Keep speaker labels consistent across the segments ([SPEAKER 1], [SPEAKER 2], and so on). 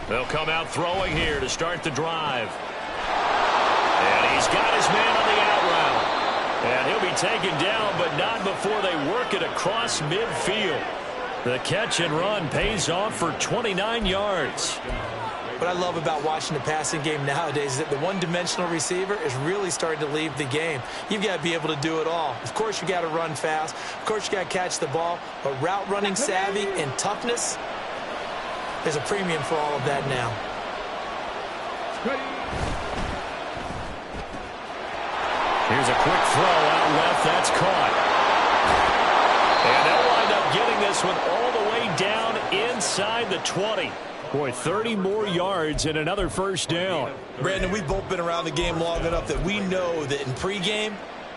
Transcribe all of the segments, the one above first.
[SPEAKER 1] They'll come out throwing here to start the drive. And he's got his man on the out route. And he'll be taken down, but not before they work it across midfield. The catch and run pays off for 29 yards.
[SPEAKER 2] What I love about watching the passing game nowadays is that the one-dimensional receiver is really starting to leave the game. You've got to be able to do it all. Of course, you got to run fast. Of course, you got to catch the ball. But route running savvy and toughness, there's a premium for all of that now.
[SPEAKER 1] Here's a quick throw out left. That's caught. And they'll wind up getting this one all the way down inside the 20. Boy, 30 more yards and another first down.
[SPEAKER 3] Brandon, we've both been around the game long enough that we know that in pregame,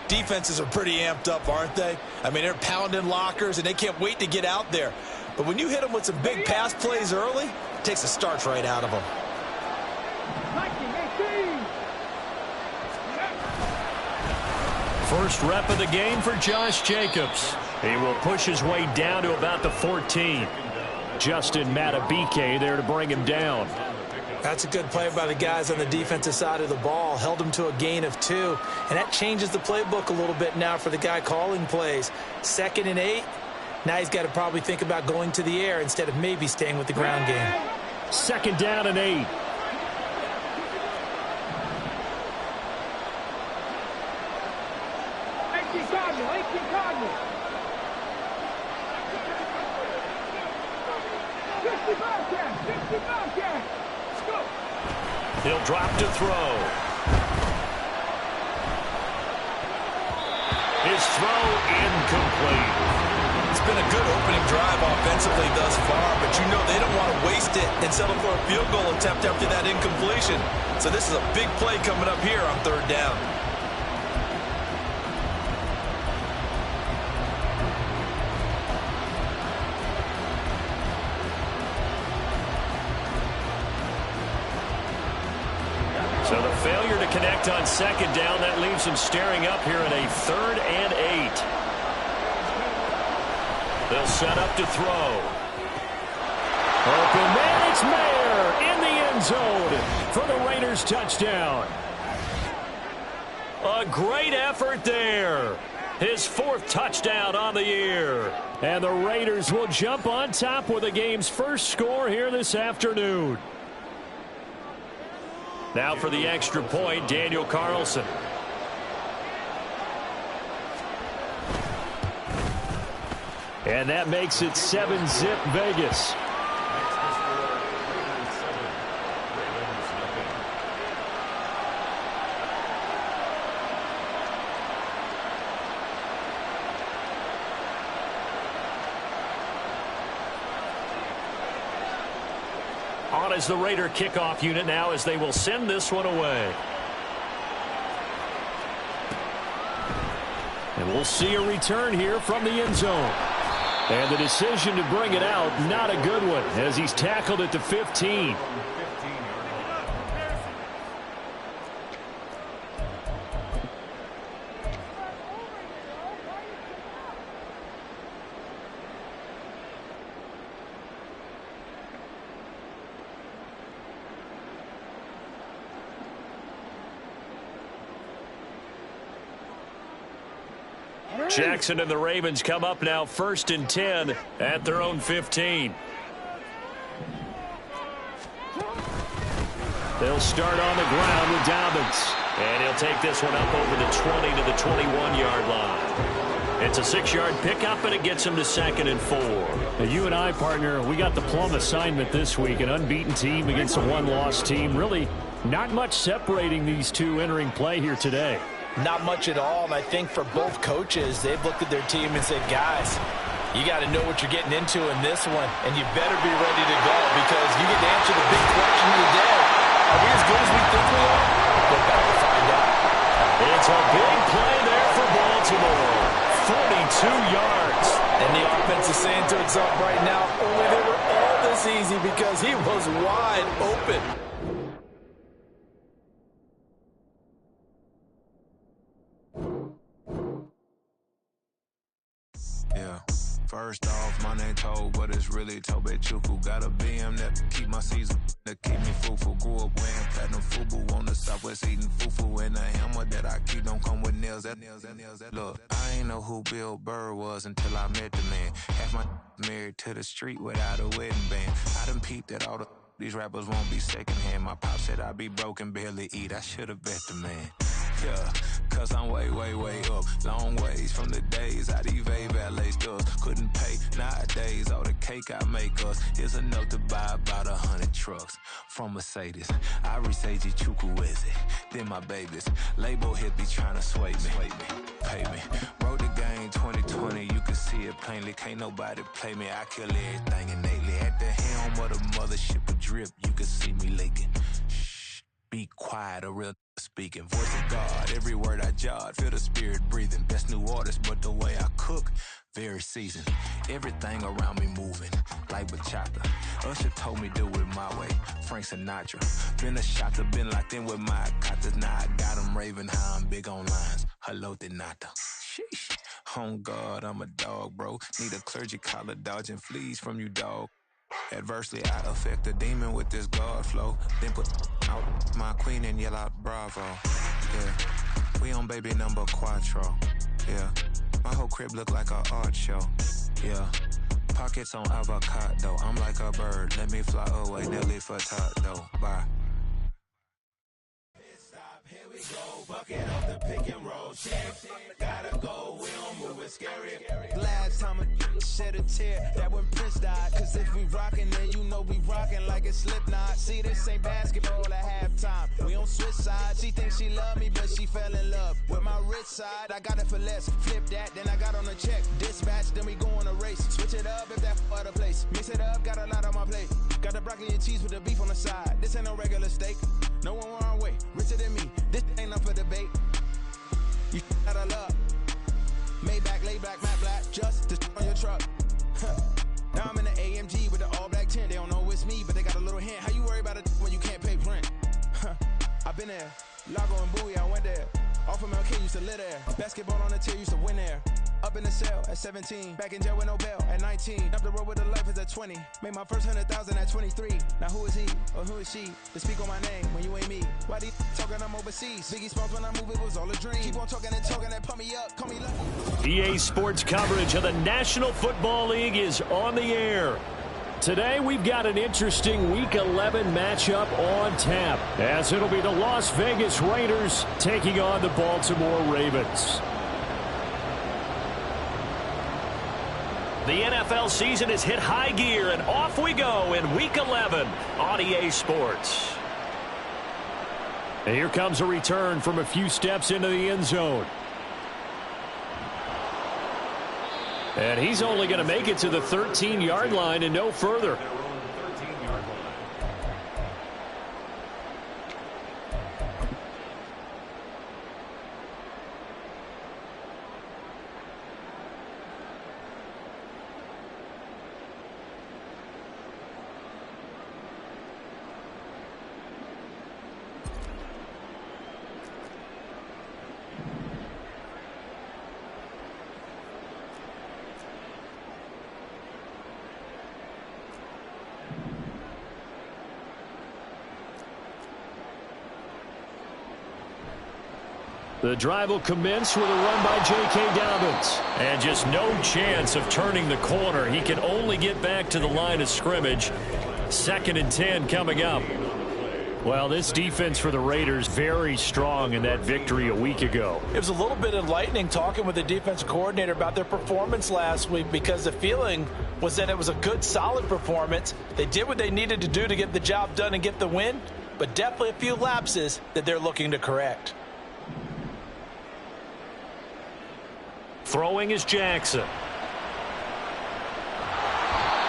[SPEAKER 3] defenses are pretty amped up, aren't they? I mean, they're pounding lockers, and they can't wait to get out there. But when you hit them with some big pass plays early, it takes the starch right out of them.
[SPEAKER 1] First rep of the game for Josh Jacobs. He will push his way down to about the 14. Justin Matabike there to bring him down.
[SPEAKER 2] That's a good play by the guys on the defensive side of the ball. Held him to a gain of 2. And that changes the playbook a little bit now for the guy calling plays. 2nd and 8. Now he's got to probably think about going to the air instead of maybe staying with the ground game.
[SPEAKER 1] 2nd down and 8. He'll drop to throw. His throw incomplete.
[SPEAKER 3] It's been a good opening drive offensively thus far, but you know they don't want to waste it and settle for a field goal attempt after that incompletion. So this is a big play coming up here on 3rd down.
[SPEAKER 1] So the failure to connect on 2nd down, that leaves him staring up here at a 3rd and 8. They'll set up to throw. Open man, it's Mayer in the end zone for the Raiders touchdown. A great effort there. His 4th touchdown on the year. And the Raiders will jump on top with the game's first score here this afternoon. Now for the extra point, Daniel Carlson. And that makes it 7-zip Vegas. On as the Raider kickoff unit now as they will send this one away. And we'll see a return here from the end zone. And the decision to bring it out, not a good one, as he's tackled at the 15. Jackson and the Ravens come up now 1st and 10 at their own 15. They'll start on the ground with Dobbins. And he'll take this one up over the 20 to the 21-yard line. It's a 6-yard pickup, and it gets him to 2nd and 4.
[SPEAKER 4] Now, you and I, partner, we got the plum assignment this week. An unbeaten team against a one-loss team. Really not much separating these two entering play here today.
[SPEAKER 2] Not much at all, and I think for both coaches, they've looked at their team and said, guys, you got to know what you're getting into in this one, and you better be ready to go because you get to answer the big question of the day. Are we as good as we think we are? We're about to find out.
[SPEAKER 1] It's a big play there for Baltimore. 42 yards.
[SPEAKER 2] And the offense is saying to itself right now, only they were all this easy because he was wide open.
[SPEAKER 5] Yeah. First off, my name Toad, but it's really Tobe Chuku. Got a BM that keep my season, that keep me fufu. Grew up wearing platinum fubu on the southwest eating fufu. And the hammer that I keep don't come with nails. Look, I ain't know who Bill Burr was until I met the man. Half my married to the street without a wedding band. I done peeped that all these rappers won't be secondhand. My pop said I'd be broke and barely eat. I should've bet the man. Yeah, cause I'm way, way, way up. Long ways from the days I eBay valet stores. Couldn't pay nowadays. All the cake I make us is enough to buy about 100 trucks from Mercedes. I Seiji Chukwueze, then my babies. Label hit be trying to sway me, pay me. Wrote the game 2020, you can see it plainly. Can't nobody play me, I kill everything innately. At the helm of the mothership of drip, you can see me leaking. Shh, be quiet, a real speaking. Voice of God, every word I jot, feel the spirit breathing. Best new artist, but the way I cook, very seasoned. Everything around me moving, like bachata. Usher told me do it my way, Frank Sinatra. Been a shotter, been locked in with my katas. Now I got them raving how I'm big on lines. Hello, Denata. Sheesh. On God, I'm a dog, bro. Need a clergy collar, dodging fleas from you, dog. Adversely, I affect a demon with this God flow. Then put out my queen and yell out bravo. Yeah, we on baby number quattro. Yeah, my whole crib look like a art show. Yeah, pockets on avocado. I'm like a bird, let me fly away. Nelly Furtado, bye.
[SPEAKER 6] Stop, here we go. Bucket up the pick and roll. Chance, gotta go. We don't move it scary.
[SPEAKER 7] Last time a shed a tear, that when Prince died. Cause if we rockin', then you know we rockin' like a Slipknot. See, this ain't basketball at halftime. We on switch sides. She thinks she love me, but she fell in love with my rich side. I got it for less. Flip that, then I got on a check. Dispatch, then we go on a race. Switch it up if that other place. Mix it up, got a lot on my plate. Got the broccoli and cheese with the beef on the side. This ain't no regular steak. No one wrong way. Richer than me. This ain't up for debate. You out of luck. Maybach, lay back, matte black, just to on your truck. Now I'm in the AMG with the all black tint. They don't know it's me, but they got a little hint. How you worry about it when you can't pay rent? I've been there. Lago and Bowie, I went there. Off of MLK, used to live there. Basketball on the tier, used to win there. Up in the cell at 17. Back in jail with no bail at 19. Up the road with the life is at 20. Made my first 100,000 at 23. Now who is he or who is she to speak on my name when you ain't me? Why they talking I'm overseas? Biggie Smalls when I move, it was all a dream. Keep on talking and pump me up, call me lucky.
[SPEAKER 4] EA Sports coverage of the National Football League is on the air. Today we've got an interesting Week 11 matchup on tap, as it'll be the Las Vegas Raiders taking on the Baltimore Ravens. The NFL season has hit high gear, and off we go in Week 11 on EA Sports. And here comes a return from a few steps into the end zone. And he's only going to make it to the 13-yard line and no further. The drive will commence with a run by J.K. Dobbins. And just no chance of turning the corner. He can only get back to the line of scrimmage. 2nd and 10 coming up. Well, this defense for the Raiders very strong in that victory a week ago.
[SPEAKER 2] It was a little bit enlightening talking with the defensive coordinator about their performance last week, because the feeling was that it was a good, solid performance. They did what they needed to do to get the job done and get the win, but definitely a few lapses that they're looking to correct.
[SPEAKER 4] Throwing is Jackson.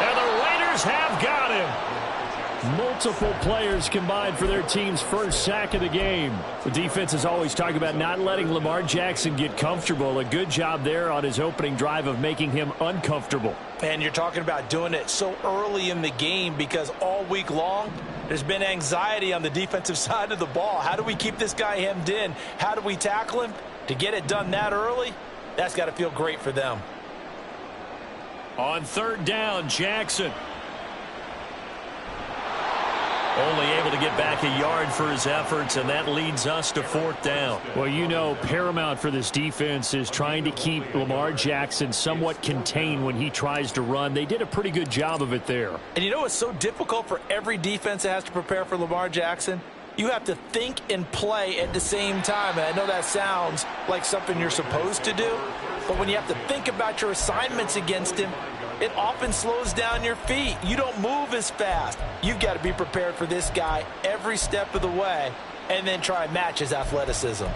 [SPEAKER 4] And the Raiders have got him. Multiple players combined for their team's first sack of the game. The defense is always talking about not letting Lamar Jackson get comfortable. A good job there on his opening drive of making him uncomfortable.
[SPEAKER 2] And you're talking about doing it so early in the game, because all week long there's been anxiety on the defensive side of the ball. How do we keep this guy hemmed in? How do we tackle him? To get it done that early, that's got to feel great for them.
[SPEAKER 4] On third down, Jackson.
[SPEAKER 1] Only able to get back a yard for his efforts, and that leads us to fourth down.
[SPEAKER 4] Well, you know, paramount for this defense is trying to keep Lamar Jackson somewhat contained when he tries to run. They did a pretty good job of it there.
[SPEAKER 2] And you know what's so difficult for every defense that has to prepare for Lamar Jackson? You have to think and play at the same time. And I know that sounds like something you're supposed to do, but when you have to think about your assignments against him, it often slows down your feet. You don't move as fast. You've got to be prepared for this guy every step of the way and then try and match his athleticism.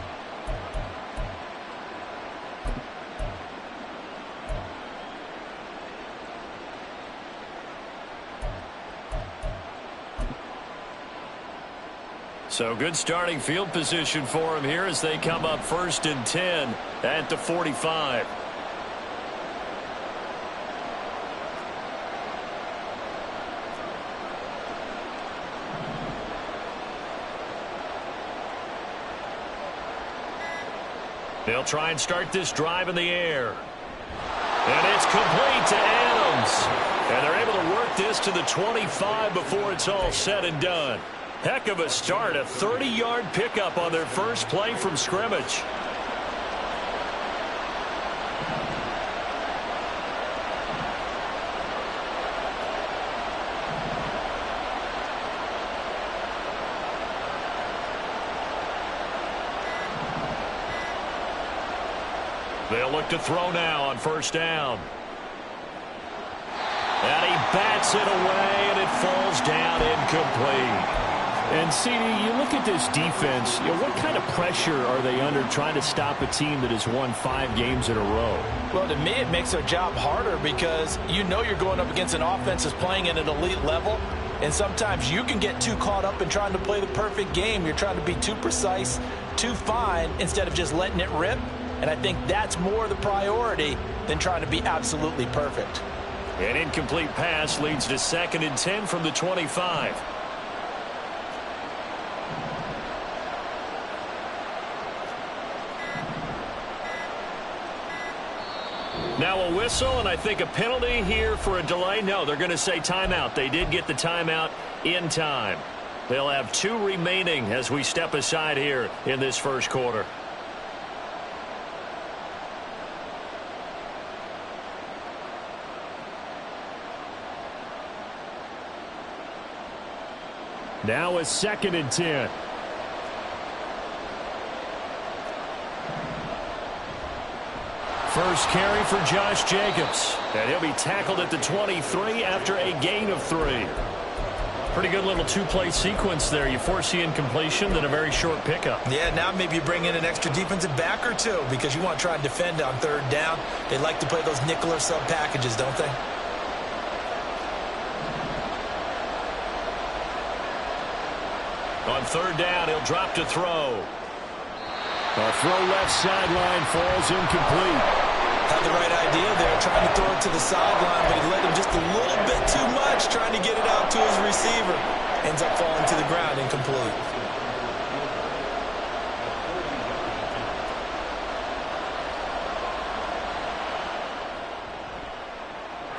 [SPEAKER 1] So good starting field position for him here as they come up 1st and 10 at the 45. They'll try and start this drive in the air. And it's complete to Adams. And they're able to work this to the 25 before it's all said and done. Heck of a start, a 30-yard pickup on their first play from scrimmage. They'll look to throw now on first down. And he bats it away, and it falls down incomplete.
[SPEAKER 4] And, CD, you look at this defense, you know, what kind of pressure are they under trying to stop a team that has won 5 games in a row?
[SPEAKER 2] Well, to me, it makes their job harder because you know you're going up against an offense that's playing at an elite level, and sometimes you can get too caught up in trying to play the perfect game. You're trying to be too precise, too fine, instead of just letting it rip. And I think that's more the priority than trying to be absolutely perfect.
[SPEAKER 1] An incomplete pass leads to 2nd and 10 from the 25. Now a whistle, and I think a penalty here for a delay. No, they're going to say timeout. They did get the timeout in time. They'll have 2 remaining as we step aside here in this first quarter.
[SPEAKER 4] Now a 2nd and 10.
[SPEAKER 1] First carry for Josh Jacobs. And he'll be tackled at the 23 after a gain of 3. Pretty good little 2-play sequence there. You force the incompletion, then a very short pickup.
[SPEAKER 2] Yeah, now maybe you bring in an extra defensive back or 2 because you want to try and defend on 3rd down. They like to play those nickel or sub packages, don't they?
[SPEAKER 1] On 3rd down, he'll drop to throw.
[SPEAKER 4] A throw left sideline falls incomplete.
[SPEAKER 2] Had the right idea there, trying to throw it to the sideline, but he let him just a little bit too much, trying to get it out to his receiver. Ends up falling to the ground, incomplete.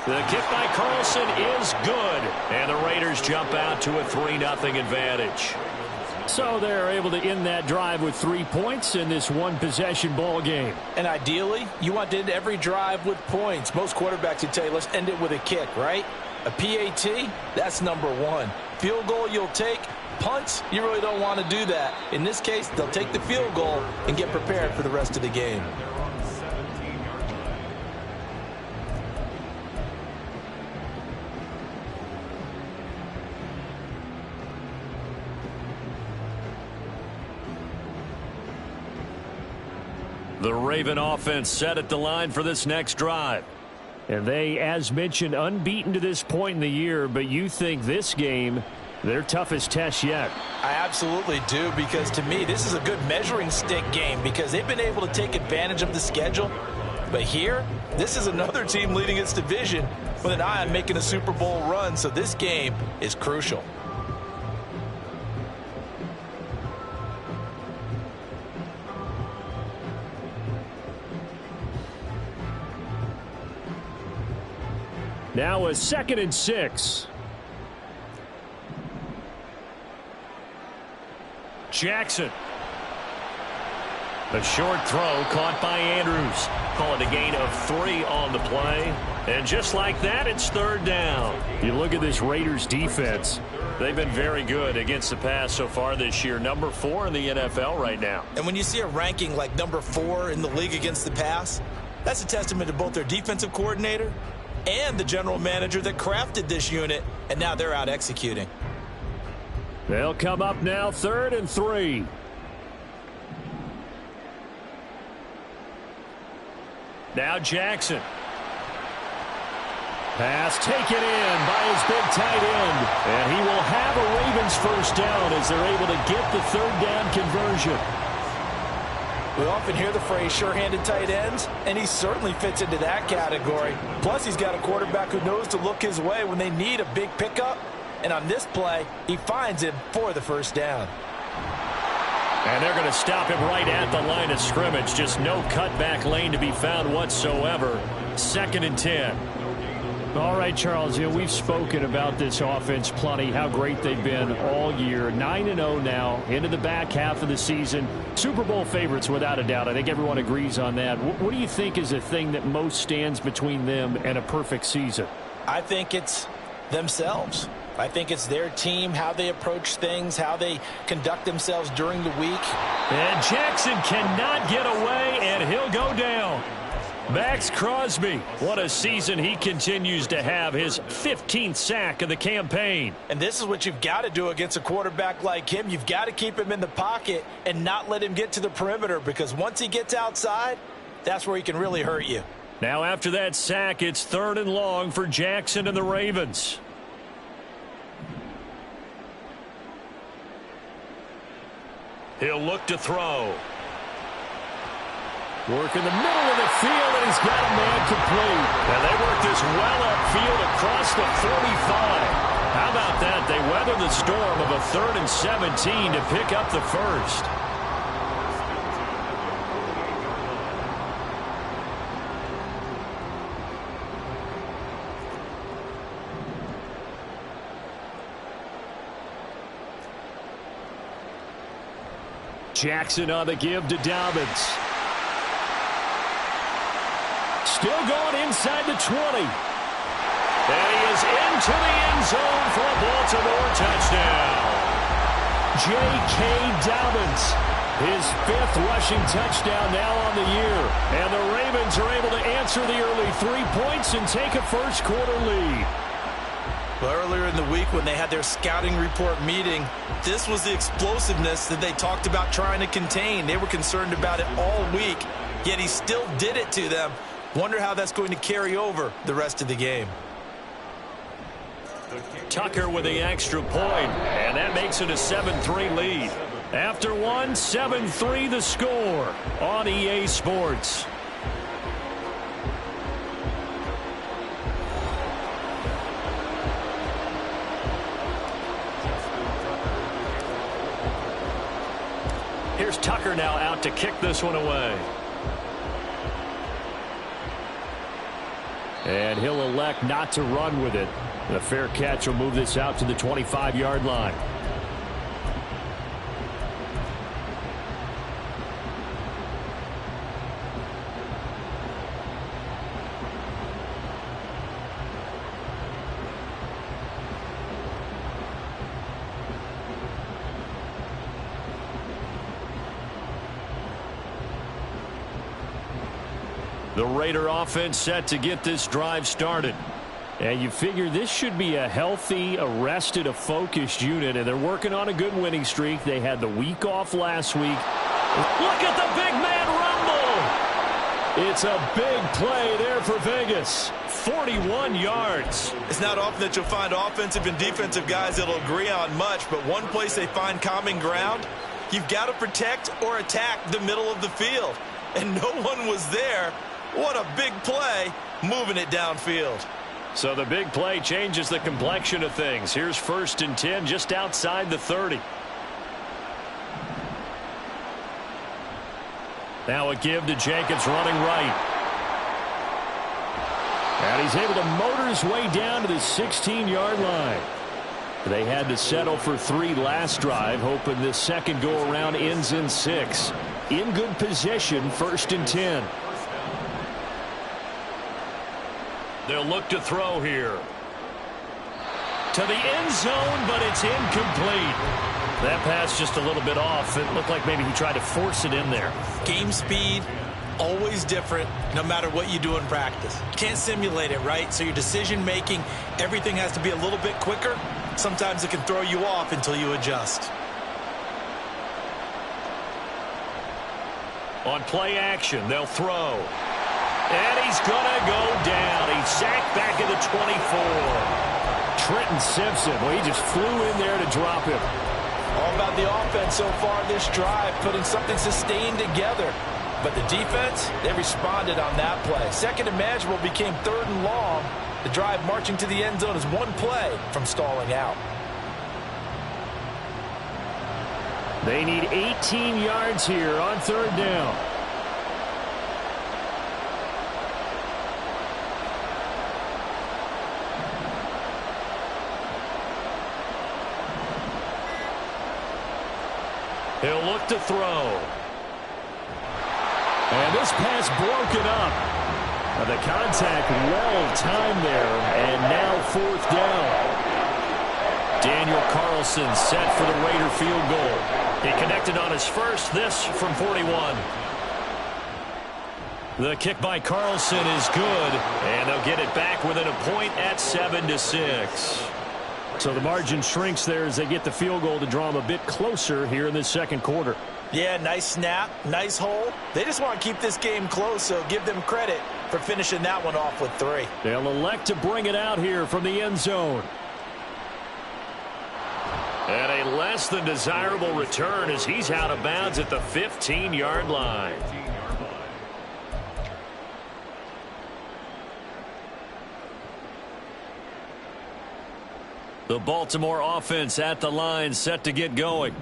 [SPEAKER 1] The kick by Carlson is good, and the Raiders jump out to a 3-0 advantage.
[SPEAKER 4] So they're able to end that drive with 3 points in this one-possession ball game.
[SPEAKER 2] And ideally, you want to end every drive with points. Most quarterbacks would tell you, let's end it with a kick, right? A PAT, that's number 1. Field goal you'll take. Punts, you really don't want to do that. In this case, they'll take the field goal and get prepared for the rest of the game.
[SPEAKER 1] The Raven offense set at the line for this next drive.
[SPEAKER 4] And they, as mentioned, unbeaten to this point in the year, but you think this game, their toughest test yet.
[SPEAKER 2] I absolutely do, because to me, this is a good measuring stick game because they've been able to take advantage of the schedule. But here, this is another team leading its division with an eye on making a Super Bowl run, so this game is crucial.
[SPEAKER 4] Now a 2nd and 6. Jackson. A short throw caught by Andrews. Call it a gain of 3 on the play. And just like that, it's 3rd down. You look at this Raiders defense. They've been very good against the pass so far this year. Number 4 in the NFL right now.
[SPEAKER 3] And when you see a ranking like number 4 in the league against the pass, that's a testament to both their defensive coordinator and the general manager that crafted this unit, and now they're out executing.
[SPEAKER 4] They'll come up now 3rd and 3. Now Jackson. Pass taken in by his big tight end. And he will have a Ravens 1st down as they're able to get the 3rd down conversion.
[SPEAKER 2] We often hear the phrase sure-handed tight ends, and he certainly fits into that category. Plus, he's got a quarterback who knows to look his way when they need a big pickup. And on this play, he finds him for the 1st down.
[SPEAKER 4] And they're going to stop him right at the line of scrimmage. Just no cutback lane to be found whatsoever. 2nd and 10. All right, Charles, we've spoken about this offense plenty, how great they've been all year. 9-0 now, into the back half of the season. Super Bowl favorites, without a doubt. I think everyone agrees on that. What do you think is the thing that most stands between them and a perfect season?
[SPEAKER 2] I think it's themselves. I think it's their team, how they approach things, how they conduct themselves during the week.
[SPEAKER 4] And Jackson cannot get away, and he'll go down. Max Crosby, what a season he continues to have, his 15th sack of the campaign.
[SPEAKER 2] And this is what you've got to do against a quarterback like him. You've got to keep him in the pocket and not let him get to the perimeter, because once he gets outside, that's where he can really hurt you.
[SPEAKER 4] Now after that sack, it's 3rd and long for Jackson and the Ravens. He'll look to throw. Work in the middle of the field, and he's got a man complete. And they work this well upfield across the 45. How about that? They weather the storm of a 3rd and 17 to pick up the 1st. Jackson on the give to Dobbins. Still going inside the 20. And he is into the end zone for a Baltimore touchdown. J.K. Dobbins, his 5th rushing touchdown now on the year. And the Ravens are able to answer the early 3 points and take a 1st quarter lead.
[SPEAKER 3] Well, earlier in the week when they had their scouting report meeting, this was the explosiveness that they talked about trying to contain. They were concerned about it all week, yet he still did it to them. Wonder how that's going to carry over the rest of the game.
[SPEAKER 4] Tucker with the extra point, and that makes it a 7-3 lead. After one, 7-3 the score on EA Sports. Here's Tucker now out to kick this one away. And he'll elect not to run with it. A fair catch will move this out to the 25-yard line. The Raider offense set to get this drive started. And you figure this should be a healthy, a rested, a focused unit, and they're working on a good winning streak. They had the week off last week. Look at the big man rumble. It's a big play there for Vegas. 41 yards.
[SPEAKER 3] It's not often that you'll find offensive and defensive guys that'll agree on much, but one place they find common ground, you've got to protect or attack the middle of the field. And no one was there. What a big play, moving it downfield.
[SPEAKER 4] So the big play changes the complexion of things. Here's 1st and 10 just outside the 30. Now a give to Jacobs running right. And he's able to motor his way down to the 16-yard line. They had to settle for 3 last drive, hoping this second go-around ends in 6. In good position, 1st and 10.
[SPEAKER 1] They'll look to throw here. To the end zone, but it's incomplete. That pass just a little bit off. It looked like maybe he tried to force it in there.
[SPEAKER 2] Game speed, always different, no matter what you do in practice. You can't simulate it, right? So your decision-making, everything has to be a little bit quicker. Sometimes it can throw you off until you adjust.
[SPEAKER 1] On play action, they'll throw. And he's going to go down. He's sacked back at the 24.
[SPEAKER 4] Trenton Simpson, well, he just flew in there to drop him.
[SPEAKER 2] All about the offense so far this drive, putting something sustained together. But the defense, they responded on that play. 2nd and manageable became 3rd and long. The drive marching to the end zone is 1 play from stalling out.
[SPEAKER 4] They need 18 yards here on 3rd down.
[SPEAKER 1] He'll look to throw.
[SPEAKER 4] And this pass broken up. The contact well timed there, and now 4th down.
[SPEAKER 1] Daniel Carlson set for the Raider field goal. He connected on his first, this from 41. The kick by Carlson is good, and they'll get it back within a point at 7-6.
[SPEAKER 4] So the margin shrinks there as they get the field goal to draw them a bit closer here in this second quarter.
[SPEAKER 2] Yeah, nice snap, nice hole. They just want to keep this game close, so give them credit for finishing that one off with 3.
[SPEAKER 4] They'll elect to bring it out here from the end zone.
[SPEAKER 1] And a less than desirable return as he's out of bounds at the 15-yard line. The Baltimore offense at the line, set to get going.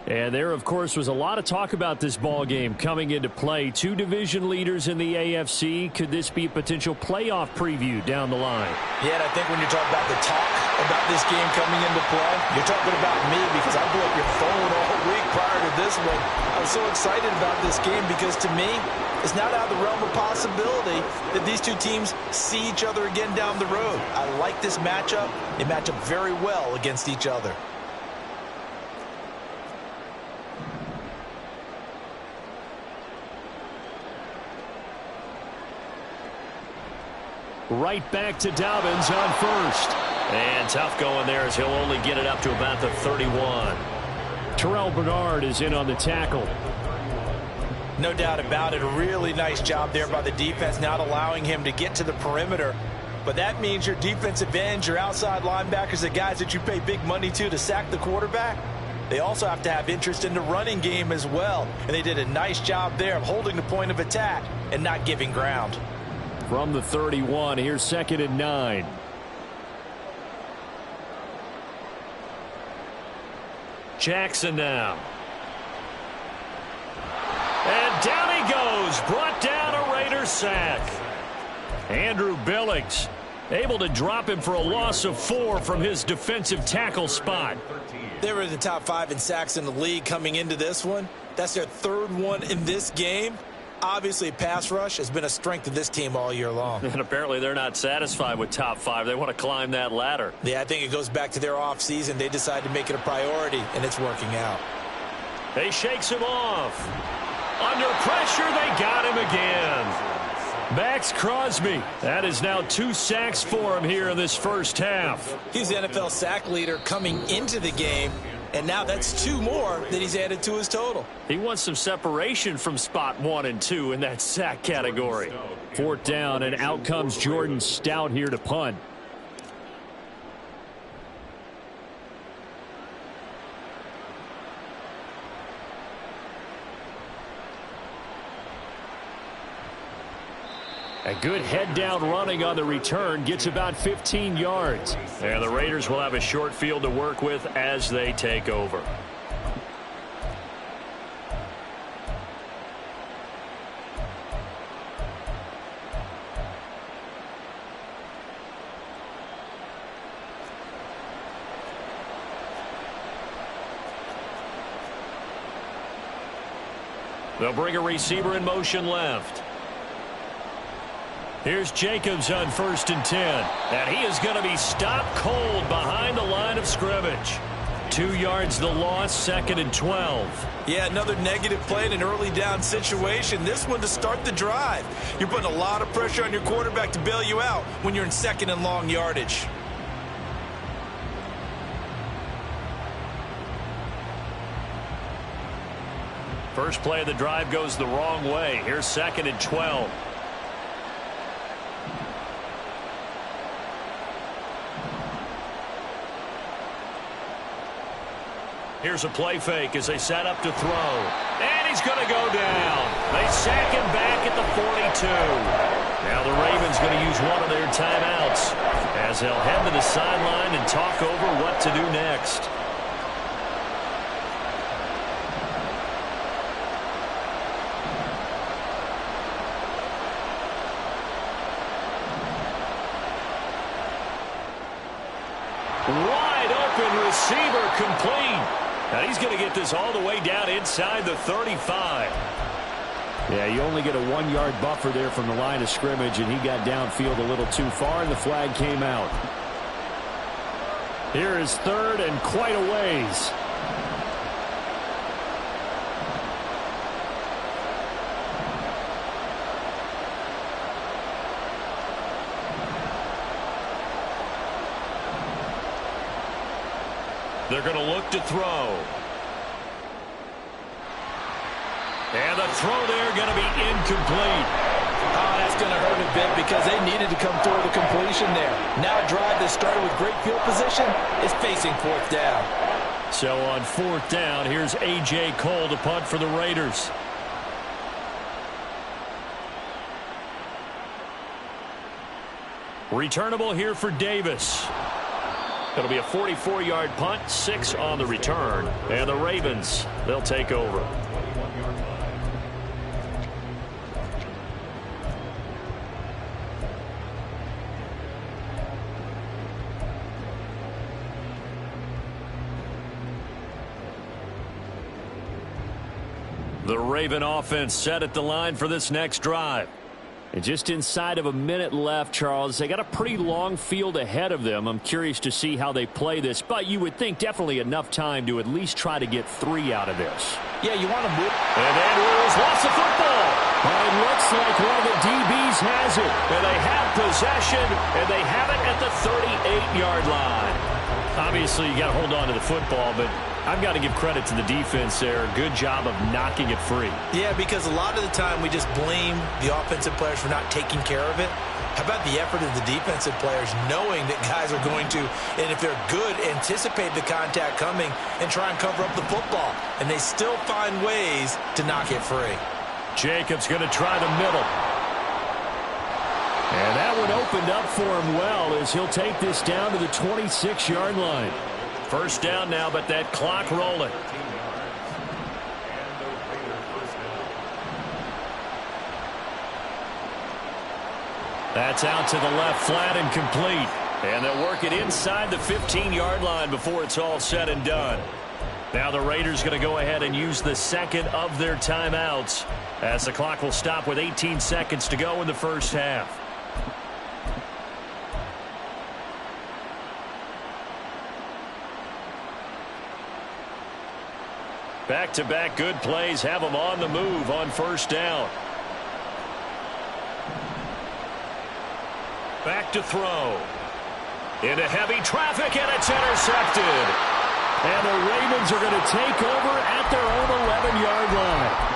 [SPEAKER 4] And there, of course, was a lot of talk about this ball game coming into play. 2 division leaders in the AFC. Could this be a potential playoff preview down the line?
[SPEAKER 2] Yeah, and I think when you're talking about the talk about this game coming into play, you're talking about me because I blew up your phone all week prior to this one. I was so excited about this game because, to me, it's not out of the realm of possibility that these 2 teams see each other again down the road. I like this matchup. They match up very well against each other.
[SPEAKER 4] Right back to Dobbins on 1st.
[SPEAKER 1] And tough going there as he'll only get it up to about the 31.
[SPEAKER 4] Terrell Bernard is in on the tackle.
[SPEAKER 2] No doubt about it. A really nice job there by the defense, not allowing him to get to the perimeter. But that means your defensive ends, your outside linebackers, the guys that you pay big money to sack the quarterback, they also have to have interest in the running game as well. And they did a nice job there of holding the point of attack and not giving ground.
[SPEAKER 4] From the 31, here's 2nd and 9.
[SPEAKER 1] Jackson now. And down he goes. Brought down a Raider sack. Andrew Billings able to drop him for a loss of 4 from his defensive tackle spot.
[SPEAKER 2] They were in the top 5 in sacks in the league coming into this one. That's their 3rd one in this game. Obviously, pass rush has been a strength of this team all year long.
[SPEAKER 1] And apparently they're not satisfied with top 5. They want to climb that ladder.
[SPEAKER 2] Yeah, I think it goes back to their offseason. They decided to make it a priority, and it's working out.
[SPEAKER 1] He shakes him off. Under pressure, they got him again.
[SPEAKER 4] Max Crosby. That is now 2 sacks for him here in this first half.
[SPEAKER 2] He's the NFL sack leader coming into the game. And now that's 2 more that he's added to his total.
[SPEAKER 1] He wants some separation from spot 1 and 2 in that sack category.
[SPEAKER 4] 4th down, and out comes Jordan Stout here to punt. A good head-down running on the return, gets about 15 yards.
[SPEAKER 1] And the Raiders will have a short field to work with as they take over.
[SPEAKER 4] They'll bring a receiver in motion left. Here's Jacobs on 1st and 10. And he is going to be stopped cold behind the line of scrimmage. 2 yards the loss, 2nd and 12.
[SPEAKER 3] Yeah, another negative play in an early down situation. This one to start the drive. You're putting a lot of pressure on your quarterback to bail you out when you're in 2nd and long yardage.
[SPEAKER 4] First play of the drive goes the wrong way. Here's 2nd and 12. Here's a play fake as they set up to throw. And he's going to go down. They sack him back at the 42. Now the Ravens going to use one of their timeouts as they'll head to the sideline and talk over what to do next. Wide open receiver complete. Now he's going to get this all the way down inside the 35.
[SPEAKER 1] Yeah, you only get a 1-yard buffer there from the line of scrimmage, and he got downfield a little too far, and the flag came out. Here is 3rd and quite a ways.
[SPEAKER 4] They're going to look to throw. And the throw there going to be incomplete.
[SPEAKER 3] Oh, that's going to hurt a bit because they needed to come through the completion there. Now a drive that started with great field position is facing 4th down.
[SPEAKER 4] So on 4th down, here's A.J. Cole to punt for the Raiders. Returnable here for Davis. It'll be a 44-yard punt, 6 on the return. And the Ravens, they'll take over. The Raven offense set at the line for this next drive.
[SPEAKER 1] And just inside of a minute left, Charles. They got a pretty long field ahead of them. I'm curious to see how they play this, but you would think definitely enough time to at least try to get 3 out of this.
[SPEAKER 3] Yeah, you want to move.
[SPEAKER 4] And Andrews lost the football.
[SPEAKER 1] It looks like one of the DBs has it.
[SPEAKER 4] And they have possession, and they have it at the 38-yard line. Obviously, you got to hold on to the football, but I've got to give credit to the defense there. Good job of knocking it free.
[SPEAKER 3] Yeah, because a lot of the time we just blame the offensive players for not taking care of it. How about the effort of the defensive players knowing that guys are going to, and if they're good, anticipate the contact coming and try and cover up the football. And they still find ways to knock it free.
[SPEAKER 4] Jacobs going to try the middle.
[SPEAKER 1] And that one opened up for him well as he'll take this down to the 26-yard line.
[SPEAKER 4] First down now, but that clock rolling. That's out to the left flat and complete. And they'll work it inside the 15-yard line before it's all said and done. Now the Raiders going to go ahead and use the second of their timeouts as the clock will stop with 18 seconds to go in the first half. Back-to-back good plays have them on the move on first down. Back to throw. Into heavy traffic, and it's intercepted.
[SPEAKER 1] And the Ravens are going to take over at their own 11-yard line.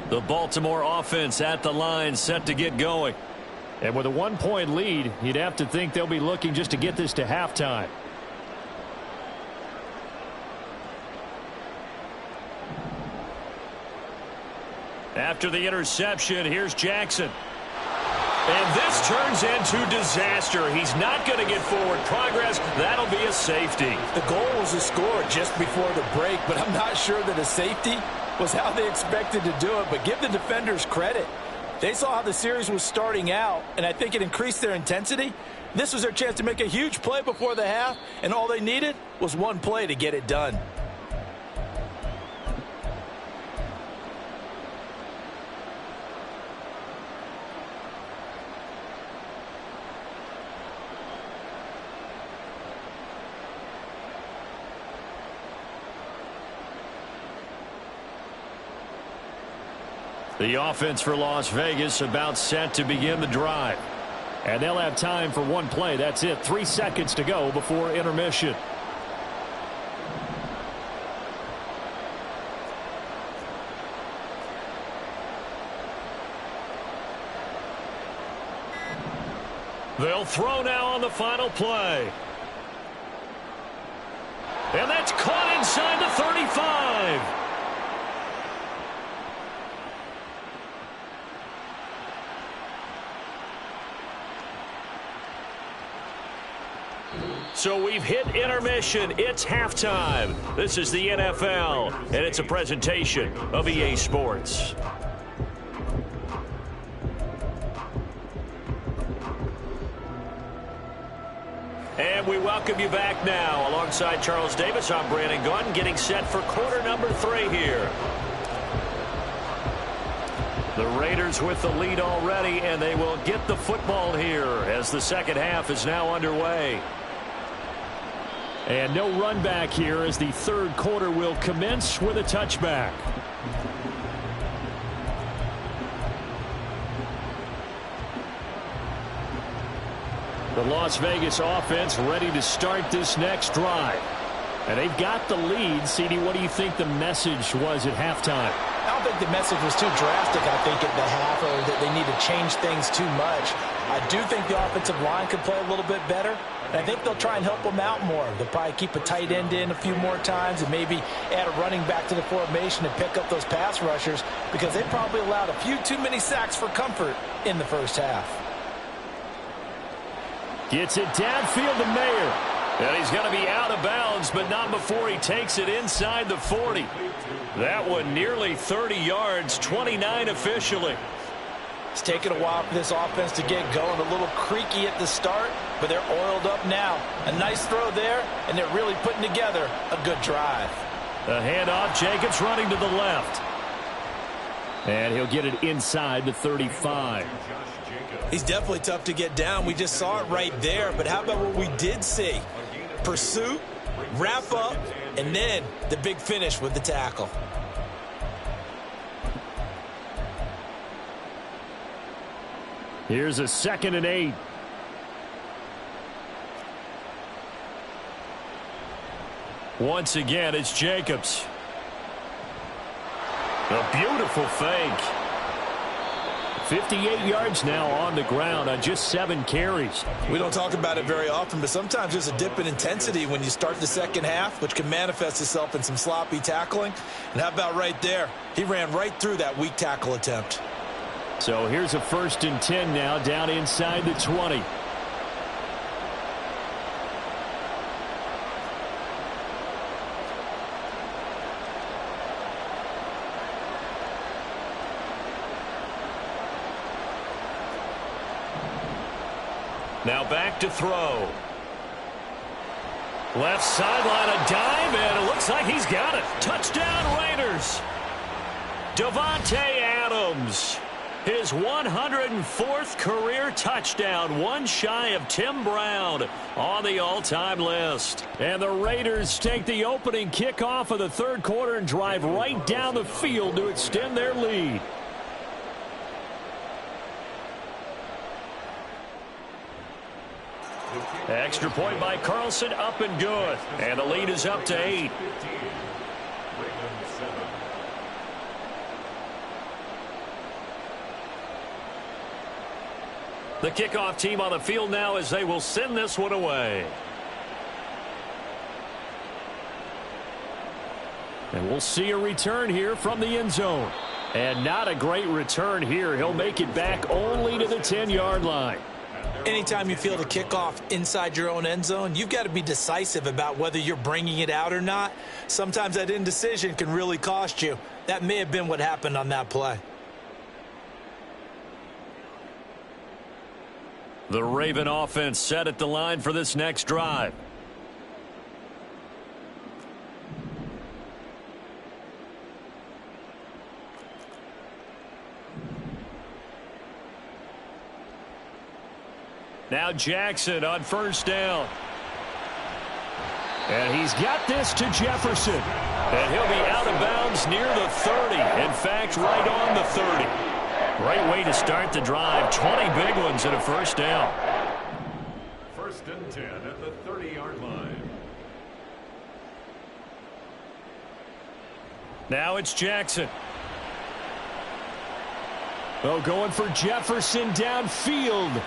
[SPEAKER 4] The Baltimore offense at the line, set to get going.
[SPEAKER 1] And with a 1-point lead, you'd have to think they'll be looking just to get this to halftime.
[SPEAKER 4] After the interception, here's Jackson.
[SPEAKER 1] And this turns into disaster. He's not going to get forward progress. That'll be a safety.
[SPEAKER 2] The goal was to score just before the break, but I'm not sure that a safety was how they expected to do it. But give the defenders credit. They saw how the series was starting out, and I think it increased their intensity. This was their chance to make a huge play before the half, and all they needed was one play to get it done.
[SPEAKER 4] The offense for Las Vegas about set to begin the drive. And they'll have time for one play. That's it. 3 seconds to go before intermission. They'll throw now on the final play. And that's caught inside the 35. So we've hit intermission. It's halftime. This is the NFL, and it's a presentation of EA Sports. And we welcome you back now. Alongside Charles Davis, I'm Brandon Gunn, getting set for quarter number 3 here. The Raiders with the lead already, and they will get the football here as the second half is now underway. And no run back here as the third quarter will commence with a touchback. The Las Vegas offense ready to start this next drive. And they've got the lead. CD, what do you think the message was at halftime?
[SPEAKER 2] I don't think the message was too drastic, I think, at the half, or that they need to change things too much. I do think the offensive line could play a little bit better, and I think they'll try and help them out more. They'll probably keep a tight end in a few more times and maybe add a running back to the formation and pick up those pass rushers, because they probably allowed a few too many sacks for comfort in the first half.
[SPEAKER 4] Gets it downfield to Mayer.
[SPEAKER 1] And he's going to be out of bounds, but not before he takes it inside the 40. That one nearly 30 yards, 29 officially.
[SPEAKER 2] It's taken a while for this offense to get going. A little creaky at the start, but they're oiled up now. A nice throw there, and they're really putting together a good drive.
[SPEAKER 4] The handoff, Jacobs running to the left. And he'll get it inside the 35.
[SPEAKER 3] He's definitely tough to get down. We just saw it right there. But how about what we did see? Pursuit, wrap up, and then the big finish with the tackle.
[SPEAKER 4] Here's a 2nd and 8.
[SPEAKER 1] Once again, it's Jacobs. A beautiful fake.
[SPEAKER 4] 58 yards now on the ground on just 7 carries.
[SPEAKER 3] We don't talk about it very often, but sometimes there's a dip in intensity when you start the second half, which can manifest itself in some sloppy tackling. And how about right there? He ran right through that weak tackle attempt.
[SPEAKER 4] So here's a 1st and 10 now down inside the 20.
[SPEAKER 1] Now back to throw. Left sideline, a dive, and it looks like he's got it. Touchdown, Raiders. Davante Adams, his 104th career touchdown, one shy of Tim Brown on the all-time list.
[SPEAKER 4] And the Raiders take the opening kickoff of the third quarter and drive right down the field to extend their lead.
[SPEAKER 1] Extra point by Carlson, up and good. And the lead is up to 8. The kickoff team on the field now as they will send this one away.
[SPEAKER 4] And we'll see a return here from the end zone. And not a great return here. He'll make it back only to the 10-yard line.
[SPEAKER 2] Anytime you field a kickoff inside your own end zone, you've got to be decisive about whether you're bringing it out or not. Sometimes that indecision can really cost you. That may have been what happened on that play.
[SPEAKER 4] The Raven offense set at the line for this next drive. Now Jackson on first down. And he's got this to Jefferson. And he'll be out of bounds near the 30. In fact, right on the 30. Great way to start the drive. 20 big ones and a first down.
[SPEAKER 8] First and 10 at the 30-yard line.
[SPEAKER 4] Now it's Jackson. Oh, going for Jefferson downfield.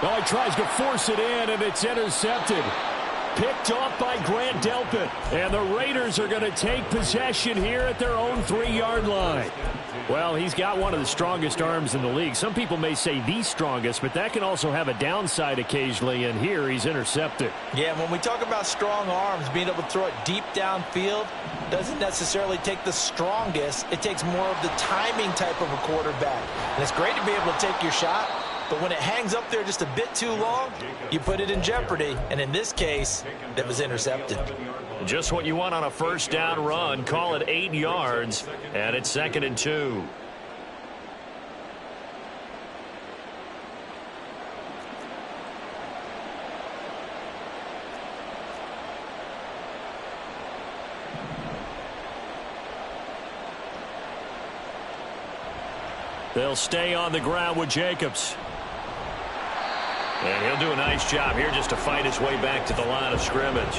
[SPEAKER 4] Oh, he tries to force it in, and it's intercepted. Picked off by Grant Delpit. And the Raiders are going to take possession here at their own 3-yard line. Well, he's got one of the strongest arms in the league. Some people may say the strongest, but that can also have a downside occasionally, and here he's intercepted.
[SPEAKER 2] Yeah, when we talk about strong arms, being able to throw it deep downfield doesn't necessarily take the strongest. It takes more of the timing type of a quarterback. And it's great to be able to take your shot, but when it hangs up there just a bit too long, you put it in jeopardy. And in this case, that was intercepted.
[SPEAKER 4] Just what you want on a first down run. Call it 8 yards, and it's 2nd and 2. They'll stay on the ground with Jacobs. And he'll do a nice job here just to fight his way back to the line of scrimmage.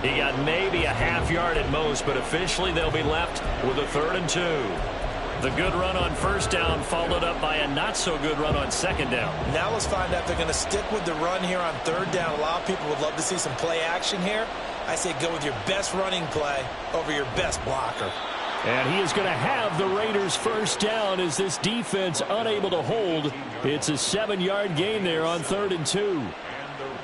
[SPEAKER 4] He got maybe a half yard at most, but officially they'll be left with a 3rd and 2. The good run on first down followed up by a not-so-good run on 2nd down.
[SPEAKER 2] Now let's find out if they're going to stick with the run here on 3rd down. A lot of people would love to see some play action here. I say go with your best running play over your best blocker.
[SPEAKER 4] And he is going to have the Raiders first down as this defense unable to hold. It's a 7-yard gain there on 3rd and 2.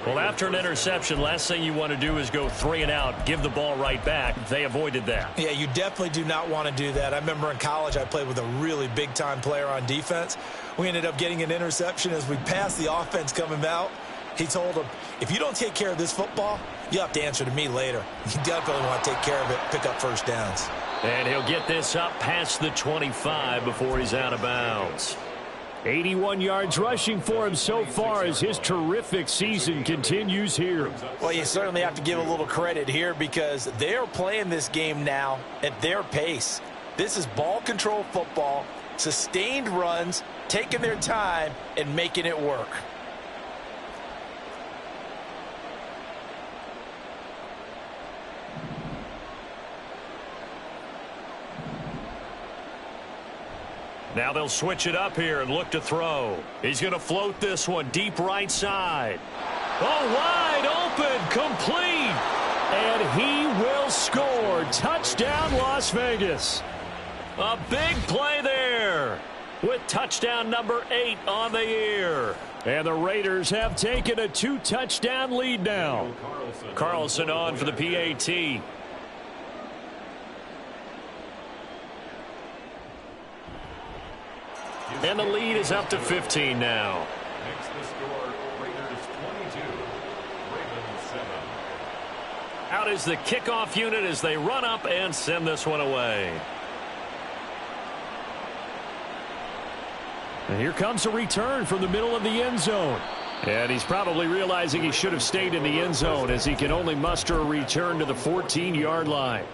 [SPEAKER 4] Well, after an interception, last thing you want to do is go 3 and out, give the ball right back. They avoided that.
[SPEAKER 2] Yeah, you definitely do not want to do that. I remember in college I played with a really big-time player on defense. We ended up getting an interception as we passed the offense coming out. He told him, if you don't take care of this football, you'll have to answer to me later. You definitely want to take care of it, pick up first downs.
[SPEAKER 4] And he'll get this up past the 25 before he's out of bounds. 81 yards rushing for him so far as his terrific season continues here.
[SPEAKER 2] Well, you certainly have to give a little credit here because they're playing this game now at their pace. This is ball control football, sustained runs, taking their time, and making it work.
[SPEAKER 4] Now they'll switch it up here and look to throw. He's going to float this one deep right side. Oh, wide open, complete. And he will score. Touchdown, Las Vegas. A big play there with touchdown number 8 on the year. And the Raiders have taken a 2-touchdown lead now. Carlson on for the PAT. And the lead is up to 15 now.
[SPEAKER 8] Makes the score Raiders 22, Ravens 7.
[SPEAKER 4] Out is the kickoff unit as they run up and send this one away. And here comes a return from the middle of the end zone. And he's probably realizing he should have stayed in the end zone as he can only muster a return to the 14-yard line.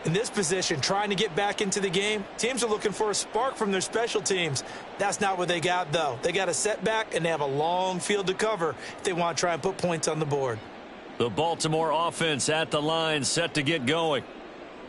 [SPEAKER 2] In this position, trying to get back into the game, teams are looking for a spark from their special teams. That's not what they got, though. They got a setback, and they have a long field to cover if they want to try and put points on the board.
[SPEAKER 4] The Baltimore offense at the line, set to get going.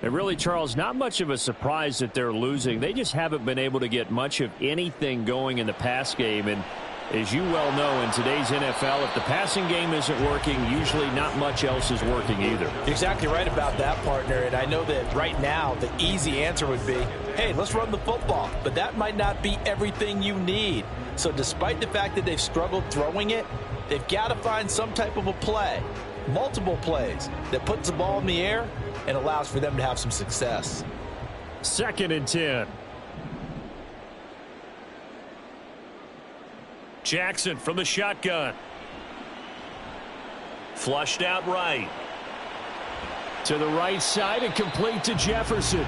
[SPEAKER 4] And really, Charles, not much of a surprise that they're losing. They just haven't been able to get much of anything going in the pass game. And As you well know, in today's NFL, if the passing game isn't working, usually not much else is working either.
[SPEAKER 2] You're exactly right about that, partner. And I know that right now the easy answer would be, hey, let's run the football. But that might not be everything you need. So despite the fact that they've struggled throwing it, they've got to find some type of a play, multiple plays, that puts the ball in the air and allows for them to have some success.
[SPEAKER 4] 2nd and 10. Jackson from the shotgun. Flushed out right. To the right side and complete to Jefferson.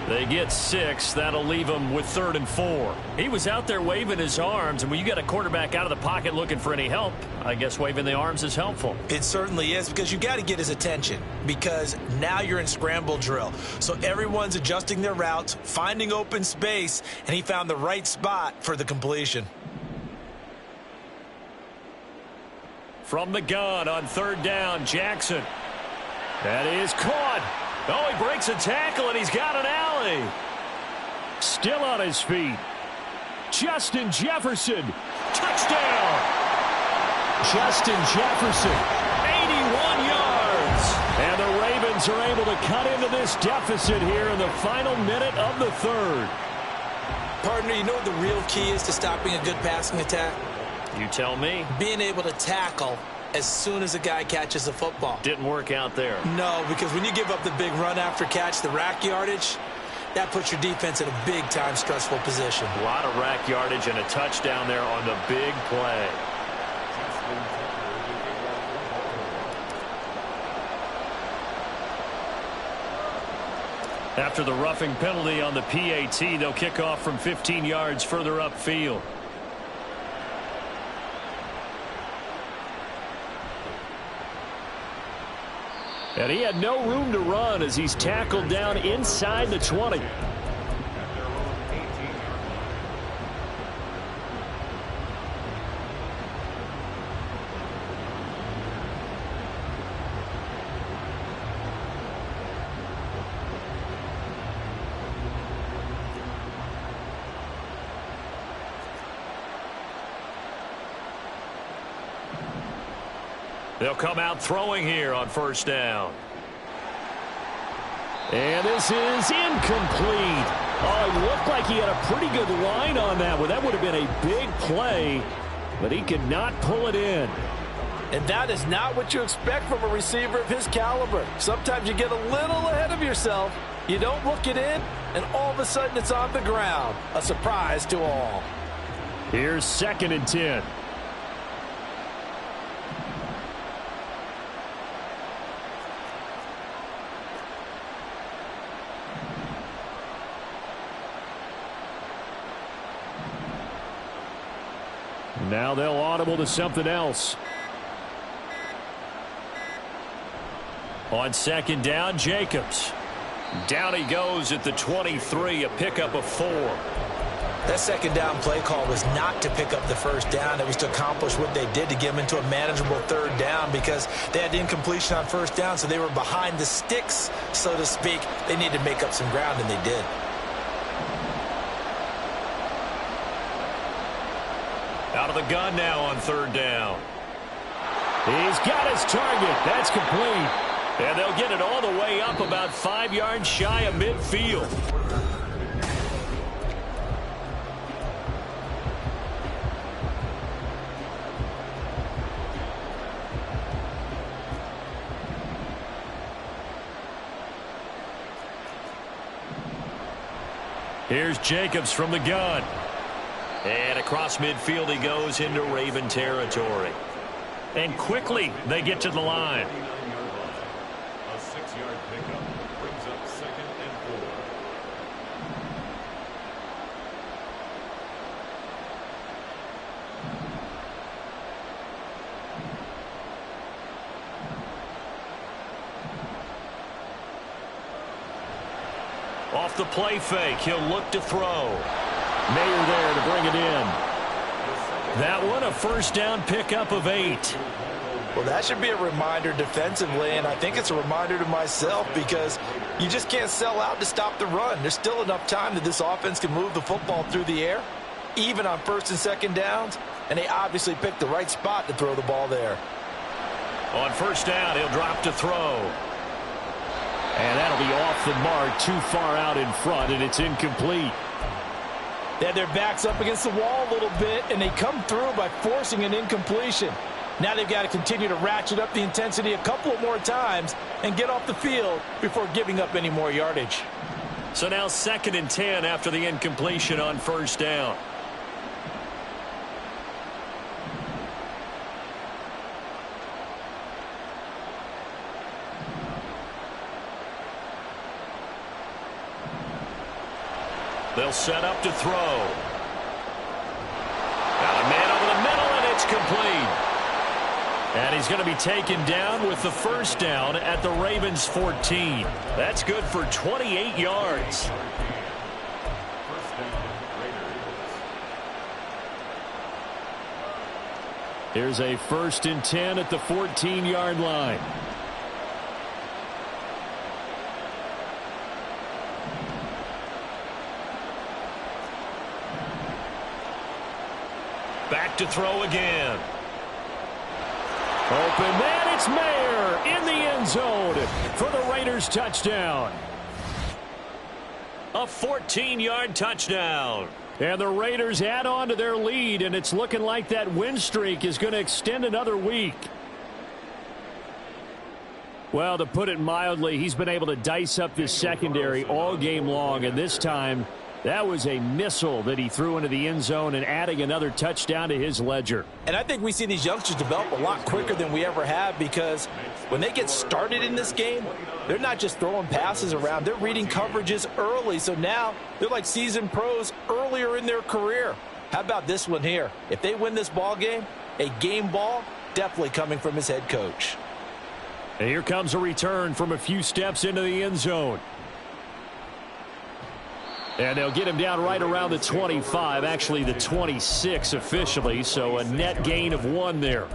[SPEAKER 4] They get 6. That'll leave them with 3rd and 4. He was out there waving his arms, and when you got a quarterback out of the pocket looking for any help, I guess waving the arms is helpful.
[SPEAKER 2] It certainly is, because you got to get his attention, because now you're in scramble drill. So everyone's adjusting their routes, finding open space, and he found the right spot for the completion.
[SPEAKER 4] From the gun on 3rd down, Jackson. That is caught. Oh, he breaks a tackle, and he's got an alley. Still on his feet. Justin Jefferson. Touchdown. Justin Jefferson. 81 yards. And the Ravens are able to cut into this deficit here in the final minute of the 3rd.
[SPEAKER 2] Partner, you know what the real key is to stopping a good passing attack?
[SPEAKER 4] You tell me.
[SPEAKER 2] Being able to tackle as soon as a guy catches the football.
[SPEAKER 4] Didn't work out there.
[SPEAKER 2] No, because when you give up the big run after catch, the rack yardage, that puts your defense in a big-time stressful position.
[SPEAKER 4] A lot of rack yardage and a touchdown there on the big play. After the roughing penalty on the PAT, they'll kick off from 15 yards further upfield. And he had no room to run as he's tackled down inside the 20. They'll come out throwing here on 1st down. And this is incomplete. Oh, it looked like he had a pretty good line on that one. That would have been a big play, but he could not pull it in.
[SPEAKER 2] And that is not what you expect from a receiver of his caliber. Sometimes you get a little ahead of yourself. You don't look it in, and all of a sudden it's on the ground. A surprise to all.
[SPEAKER 4] Here's 2nd and 10. Now they'll audible to something else. On 2nd down, Jacobs. Down he goes at the 23, a pickup of 4.
[SPEAKER 2] That 2nd down play call was not to pick up the 1st down. It was to accomplish what they did to get them into a manageable 3rd down, because they had incompletion on 1st down, so they were behind the sticks, so to speak. They needed to make up some ground, and they did.
[SPEAKER 4] Out of the gun now on 3rd down. He's got his target. That's complete. And they'll get it all the way up about 5 yards shy of midfield. Here's Jacobs from the gun. And across midfield he goes into Raven territory. And quickly they get to the line.
[SPEAKER 8] A 6-yard pickup brings up 2nd and 4.
[SPEAKER 4] Off the play fake, he'll look to throw. Mayer there to bring it in. That one, a 1st down pickup of 8.
[SPEAKER 2] Well, that should be a reminder defensively, and I think it's a reminder to myself, because you just can't sell out to stop the run. There's still enough time that this offense can move the football through the air, even on 1st and 2nd downs, and they obviously picked the right spot to throw the ball there.
[SPEAKER 4] On first down, he'll drop to throw. And that'll be off the mark, too far out in front, and it's incomplete.
[SPEAKER 2] They had their backs up against the wall a little bit, and they come through by forcing an incompletion. Now they've got to continue to ratchet up the intensity a couple of more times and get off the field before giving up any more yardage.
[SPEAKER 4] So now 2nd and 10 after the incompletion on first down. They'll set up to throw. Got a man over the middle, and it's complete. And he's going to be taken down with the first down at the Ravens' 14. That's good for 28 yards. Here's a 1st and 10 at the 14-yard line. Back to throw again. Open man, it's Mayer in the end zone for the Raiders touchdown. A 14-yard touchdown. And the Raiders add on to their lead, and it's looking like that win streak is going to extend another week. Well, to put it mildly, he's been able to dice up this secondary all game long, and this time that was a missile that he threw into the end zone and adding another touchdown to his ledger.
[SPEAKER 2] And I think we see these youngsters develop a lot quicker than we ever have, because when they get started in this game, they're not just throwing passes around. They're reading coverages early. So now they're like seasoned pros earlier in their career. How about this one here? If they win this ball game, a game ball definitely coming from his head coach.
[SPEAKER 4] And here comes a return from a few steps into the end zone. And they'll get him down right around the 25, actually the 26 officially, so a net gain of 1 there.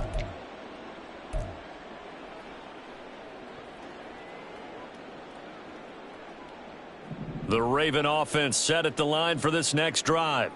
[SPEAKER 4] The Raven offense set at the line for this next drive.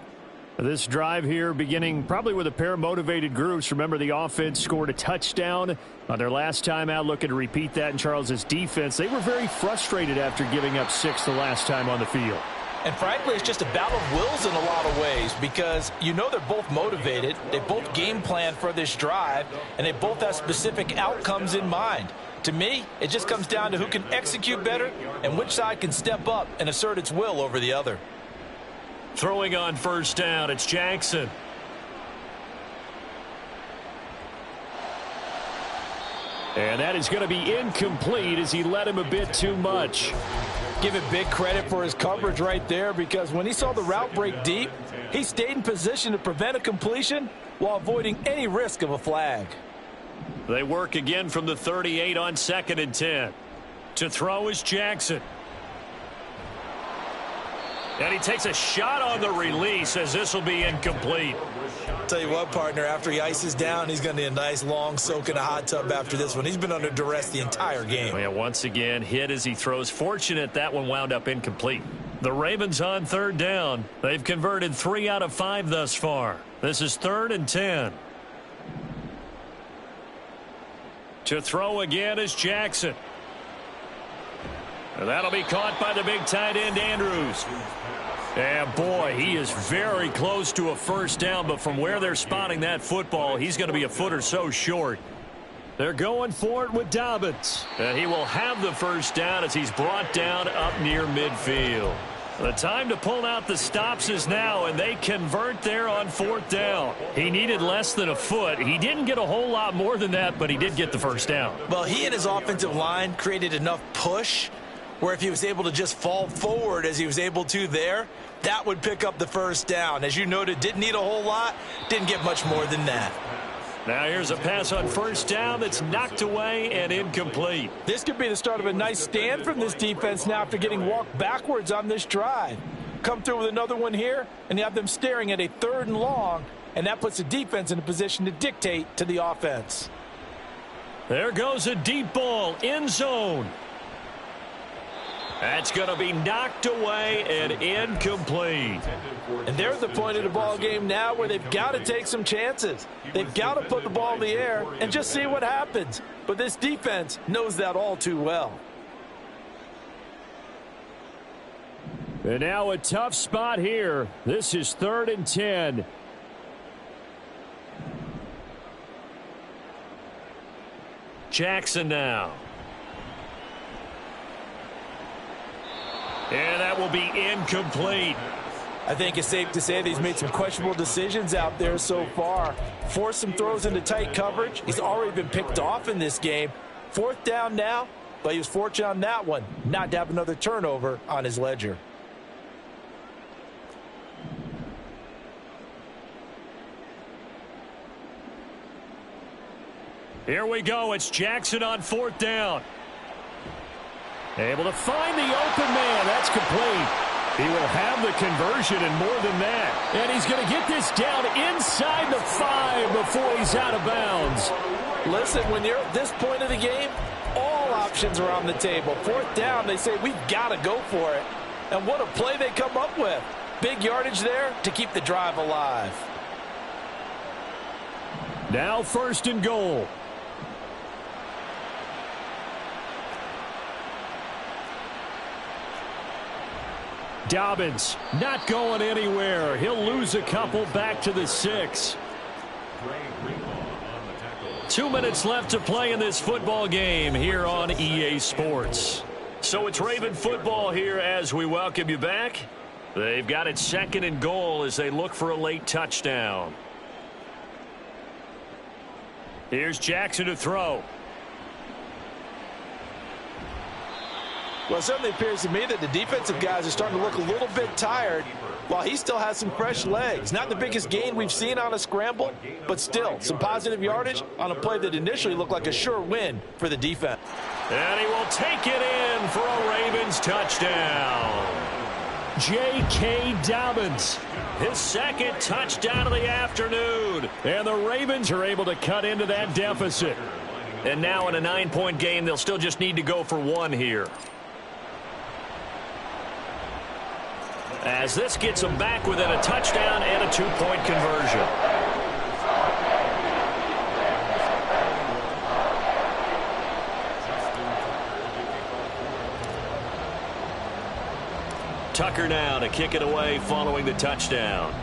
[SPEAKER 4] This drive here beginning probably with a pair of motivated groups. Remember, the offense scored a touchdown on their last time out. Looking to repeat that in Charles's defense. They were very frustrated after giving up 6 the last time on the field.
[SPEAKER 2] And frankly, it's just a battle of wills in a lot of ways, because you know they're both motivated. They both game plan for this drive, and they both have specific outcomes in mind. To me, it just comes down to who can execute better and which side can step up and assert its will over the other.
[SPEAKER 4] Throwing on first down, it's Jackson. And that is going to be incomplete as he led him a bit too much.
[SPEAKER 2] Give it big credit for his coverage right there, because when he saw the route break deep, he stayed in position to prevent a completion while avoiding any risk of a flag.
[SPEAKER 4] They work again from the 38 on 2nd and 10. To throw is Jackson. And he takes a shot on the release as this will be incomplete.
[SPEAKER 3] Tell you what, partner, after he ices down, he's going to need a nice long soak in a hot tub after this one. He's been under duress the entire game.
[SPEAKER 4] Yeah, once again, hit as he throws. Fortunate that one wound up incomplete. The Ravens on 3rd down. They've converted 3 out of 5 thus far. This is 3rd and 10. To throw again is Jackson. And that'll be caught by the big tight end, Andrews. And boy, he is very close to a first down, but from where they're spotting that football, he's going to be a foot or so short. They're going for it with Dobbins. And he will have the first down as he's brought down up near midfield. The time to pull out the stops is now, and they convert there on 4th down. He needed less than a foot. He didn't get a whole lot more than that, but he did get the first down.
[SPEAKER 2] Well, he and his offensive line created enough push where if he was able to just fall forward as he was able to there, that would pick up the first down. As you noted, didn't need a whole lot, didn't get much more than that.
[SPEAKER 4] Now here's a pass on first down that's knocked away and incomplete.
[SPEAKER 2] This could be the start of a nice stand from this defense now after getting walked backwards on this drive. Come through with another one here, and you have them staring at a 3rd and long, and that puts the defense in a position to dictate to the offense.
[SPEAKER 4] There goes a deep ball, end zone.
[SPEAKER 1] That's going to be knocked away and incomplete.
[SPEAKER 2] And they're at the point of the ball game now where they've got to take some chances. They've got to put the ball in the air and just see what happens. But this defense knows that all too well.
[SPEAKER 4] And now a tough spot here. This is 3rd and 10.
[SPEAKER 1] Jackson now. And that will be incomplete.
[SPEAKER 2] I think it's safe to say that he's made some questionable decisions out there so far. Forced some throws into tight coverage. He's already been picked off in this game. 4th down now, but he was fortunate on that one not to have another turnover on his ledger.
[SPEAKER 1] Here we go. It's Jackson on 4th down. Able to find the open man. That's complete. He will have the conversion and more than that. And he's going to get this down inside the 5 before he's out of bounds.
[SPEAKER 2] Listen, when you're at this point of the game, all options are on the table. 4th down, they say, we've got to go for it. And what a play they come up with. Big yardage there to keep the drive alive.
[SPEAKER 4] Now 1st and goal. Dobbins not going anywhere. He'll lose a couple back to the 6. 2 minutes left to play in this football game here on EA Sports. So it's Raven football here as we welcome you back. They've got it 2nd and goal as they look for a late touchdown. Here's Jackson to throw.
[SPEAKER 2] Well, it certainly appears to me that the defensive guys are starting to look a little bit tired while he still has some fresh legs. Not the biggest gain we've seen on a scramble, but still some positive yardage on a play that initially looked like a sure win for the defense.
[SPEAKER 1] And he will take it in for a Ravens touchdown.
[SPEAKER 4] J.K. Dobbins.
[SPEAKER 1] His 2nd touchdown of the afternoon.
[SPEAKER 4] And the Ravens are able to cut into that deficit.
[SPEAKER 1] And now in a 9-point game, they'll still just need to go for 1 here. As this gets them back within a touchdown and a 2-point conversion. Tucker now to kick it away following the touchdown.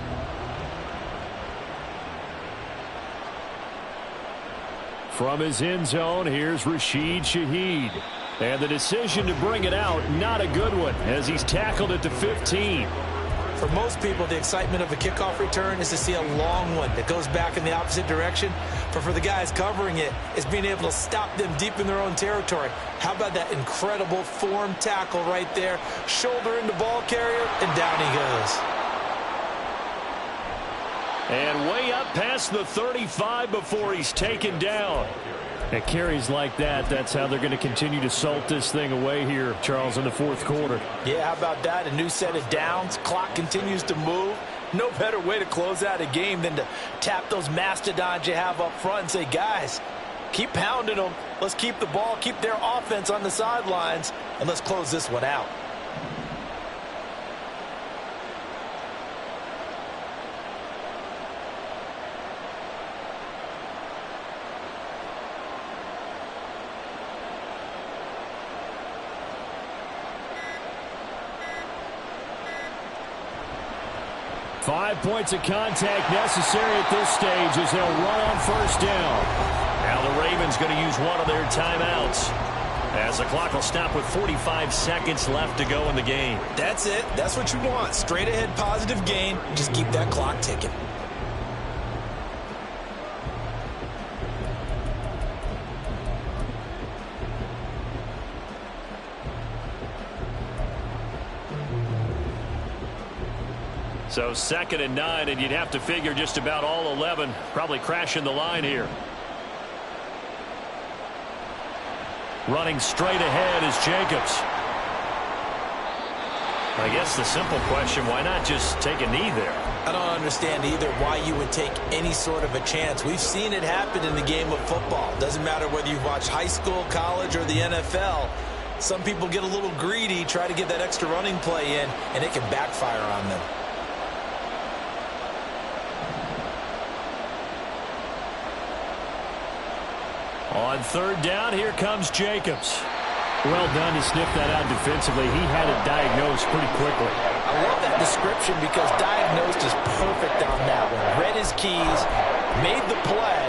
[SPEAKER 4] From his end zone, here's Rashid Shaheed. And the decision to bring it out, not a good one, as he's tackled at the 15.
[SPEAKER 2] For most people, the excitement of a kickoff return is to see a long one that goes back in the opposite direction. But for the guys covering it, it's being able to stop them deep in their own territory. How about that incredible form tackle right there? Shoulder in the ball carrier, and down he goes.
[SPEAKER 1] And way up past the 35 before he's taken down.
[SPEAKER 4] At carries like that, that's how they're going to continue to salt this thing away here, Charles, in the 4th quarter.
[SPEAKER 2] Yeah, how about that? A new set of downs. Clock continues to move. No better way to close out a game than to tap those mastodons you have up front and say, guys, keep pounding them. Let's keep the ball, keep their offense on the sidelines, and let's close this one out.
[SPEAKER 4] Five points of contact necessary at this stage as they'll run on 1st down.
[SPEAKER 1] Now the Ravens going to use one of their timeouts, as the clock will stop with 45 seconds left to go in the game.
[SPEAKER 3] That's it. That's what you want. Straight ahead positive gain. Just keep that clock ticking.
[SPEAKER 1] So 2nd and 9, and you'd have to figure just about all 11 probably crashing the line here. Running straight ahead is Jacobs. I guess the simple question, why not just take a knee there?
[SPEAKER 2] I don't understand either why you would take any sort of a chance. We've seen it happen in the game of football. Doesn't matter whether you watch high school, college, or the NFL. Some people get a little greedy, try to get that extra running play in, and it can backfire on them.
[SPEAKER 4] On third down, here comes Jacobs. Well done to sniff that out defensively. He had it diagnosed pretty quickly.
[SPEAKER 2] I love that description because diagnosed is perfect on that one. Read his keys, made the play,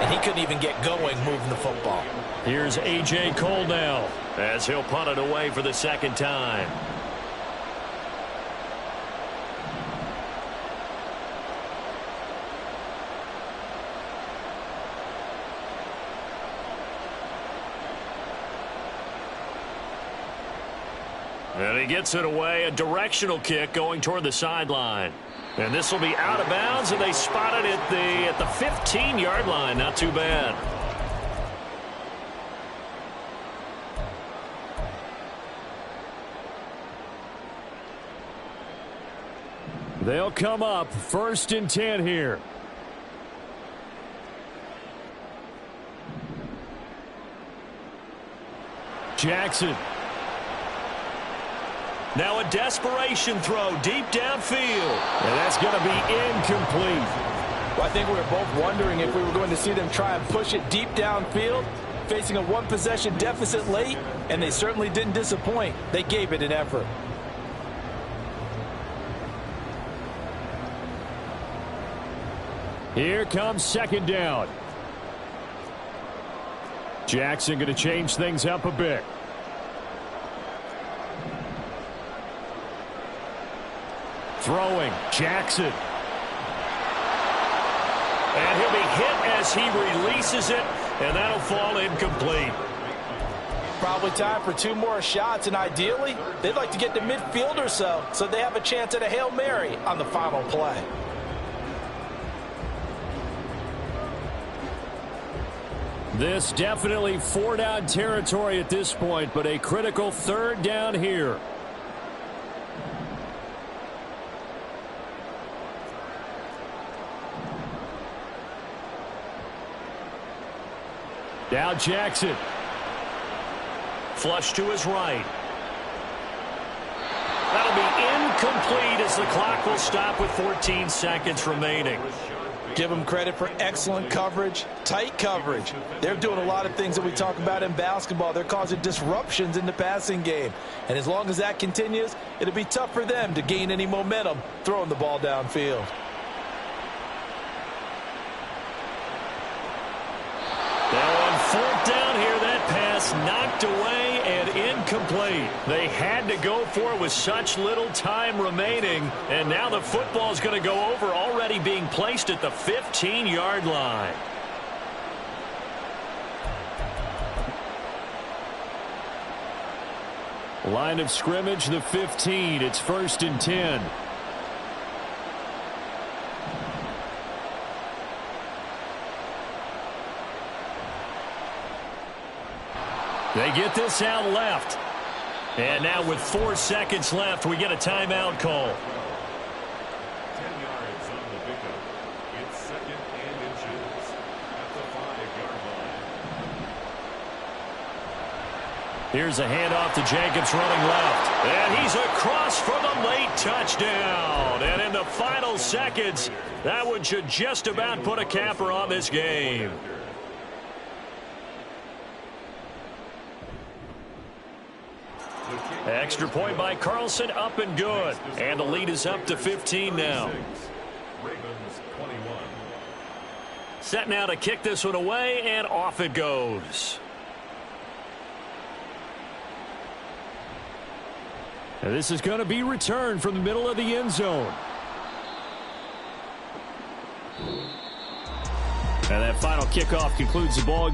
[SPEAKER 2] and he couldn't even get going moving the football.
[SPEAKER 4] Here's A.J. Cole now,
[SPEAKER 1] as he'll punt it away for the second time. And he gets it away, a directional kick going toward the sideline. And this will be out of bounds, and they spot it at the 15-yard line. Not too bad.
[SPEAKER 4] They'll come up 1st and 10 here. Jackson.
[SPEAKER 1] Now a desperation throw deep downfield.
[SPEAKER 4] And that's going to be incomplete.
[SPEAKER 2] Well, I think we were both wondering if we were going to see them try and push it deep downfield, facing a one-possession deficit late, and they certainly didn't disappoint. They gave it an effort.
[SPEAKER 4] Here comes second down. Jackson going to change things up a bit. Throwing, Jackson.
[SPEAKER 1] And he'll be hit as he releases it, and that'll fall incomplete.
[SPEAKER 2] Probably time for 2 more shots, and ideally, they'd like to get to midfield or so they have a chance at a Hail Mary on the final play.
[SPEAKER 4] This definitely 4-down territory at this point, but a critical 3rd down here. Now Jackson.
[SPEAKER 1] Flush to his right. That'll be incomplete as the clock will stop with 14 seconds remaining.
[SPEAKER 2] Give them credit for excellent coverage, tight coverage. They're doing a lot of things that we talk about in basketball. They're causing disruptions in the passing game. And as long as that continues, it'll be tough for them to gain any momentum throwing the ball downfield.
[SPEAKER 1] Now on 4th down here, that pass knocked away and incomplete. They had to go for it with such little time remaining, and now the football's going to go over, already being placed at the 15-yard line.
[SPEAKER 4] Line of scrimmage, the 15. It's 1st and 10.
[SPEAKER 1] They get this out left. And now with 4 seconds left, we get a timeout call.
[SPEAKER 8] 10 yards on the pickup. It's 2nd and inches at the 5-yard line.
[SPEAKER 1] Here's a handoff to Jacobs running left. And he's across for the late touchdown. And in the final seconds, that one should just about put a capper on this game. Extra point by Carlson, up and good. And the lead is up to 15 now.
[SPEAKER 8] Ravens 21.
[SPEAKER 1] Set now to kick this one away, and off it goes.
[SPEAKER 4] And this is going to be returned from the middle of the end zone.
[SPEAKER 1] And that final kickoff concludes the ball game.